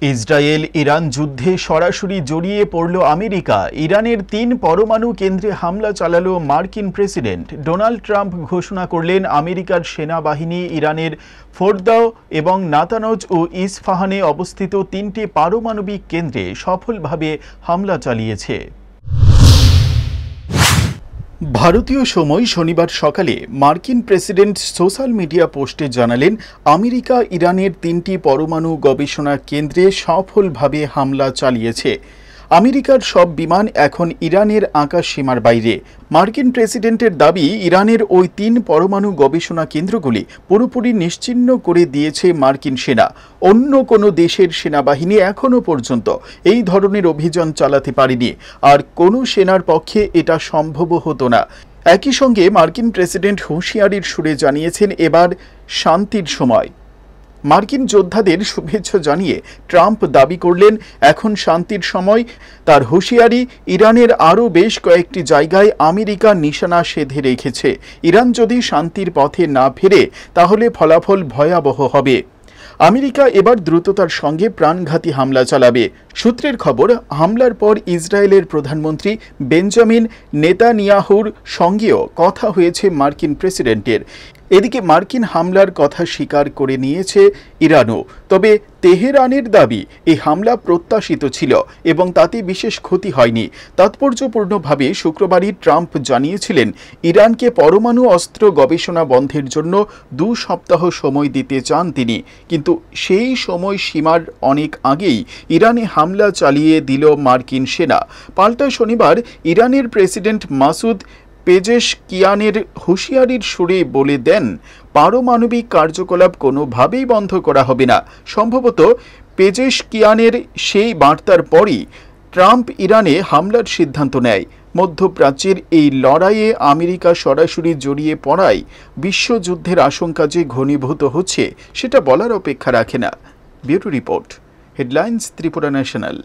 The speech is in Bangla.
ইসরায়েল ইরান যুদ্ধে সরাসরি জড়িয়ে পড়ল আমেরিকা। ইরানের ৩ পরমাণু কেন্দ্রে হামলা চালালো মার্কিন প্রেসিডেন্ট। ডোনাল্ড ট্রাম্প ঘোষণা করলেন আমেরিকার সেনাবাহিনী ইরানের ফোর্দাও এবং নাতানজ ও ইস্ফাহানে অবস্থিত ৩টি পারমাণবিক কেন্দ্রে সফলভাবে হামলা চালিয়েছে। ভারতীয় সময় শনিবার সকালে মার্কিন প্রেসিডেন্ট সোশ্যাল মিডিয়া পোস্টে জানালেন, আমেরিকা ইরানের ৩টি পরমাণু গবেষণা কেন্দ্রে সফলভাবে হামলা চালিয়েছে। আমেরিকার সব বিমান এখন ইরানের আকাশ সীমার বাইরে। মার্কিন প্রেসিডেন্টের দাবি, ইরানের ওই ৩ পরমাণু গবেষণা কেন্দ্রগুলি পুরোপুরি নিশ্চিহ্ন করে দিয়েছে মার্কিন সেনা। অন্য কোনো দেশের সেনাবাহিনী এখনও পর্যন্ত এই ধরনের অভিযান চালাতে পারেনি, আর কোনো সেনার পক্ষে এটা সম্ভব হতো না। একই সঙ্গে মার্কিন প্রেসিডেন্ট হুঁশিয়ারির সুরে জানিয়েছেন, এবার শান্তির সময়। মার্কিন যোদ্ধাদের শুভেচ্ছা জানিয়ে ট্রাম্প দাবি করলেন, এখন শান্তির সময়। তার হুঁশিয়ারি, ইরানের আরও বেশ কয়েকটি জায়গায় আমেরিকা নিশানা সেধে রেখেছে। ইরান যদি শান্তির পথে না ফেরে তাহলে ফলাফল ভয়াবহ হবে। আমেরিকা এবার দ্রুততার সঙ্গে প্রাণঘাতী হামলা চালাবে। সূত্রের খবর, হামলার পর ইসরায়েলের প্রধানমন্ত্রী বেঞ্জামিন নেতানিয়াহুর সঙ্গেও কথা হয়েছে মার্কিন প্রেসিডেন্টের। এদিকে মার্কিন হামলার কথা স্বীকার করে নিয়েছে ইরানও। তবে তেহরানের দাবি, এই হামলা প্রত্যাশিত ছিল এবং তাতে বিশেষ ক্ষতি হয়নি। তাৎপর্যপূর্ণভাবে শুক্রবারই ট্রাম্প জানিয়েছিলেন, ইরানকে পরমাণু অস্ত্র গবেষণা বন্ধের জন্য 2 সপ্তাহ সময় দিতে চান তিনি। কিন্তু সেই সময় সীমার অনেক আগেই ইরানে হামলা চালিয়ে দিল মার্কিন সেনা। পাল্টা শনিবার ইরানের প্রেসিডেন্ট মাসুদ পেজেশকিয়ানের হুঁশিয়ারির সুরে বলে দেন, পারমাণবিক কার্যকলাপ কোনোভাবেই বন্ধ করা হবে না। সম্ভবত পেজেশকিয়ানের সেই বার্তার পরই ট্রাম্প ইরানে হামলার সিদ্ধান্ত নেয়। মধ্যপ্রাচ্যের এই লড়াইয়ে আমেরিকা সরাসরি জড়িয়ে পড়ায় বিশ্বযুদ্ধের আশঙ্কা যে ঘনীভূত হচ্ছে, সেটা বলার অপেক্ষা রাখে না। Bureau report, headlines, Tripura national.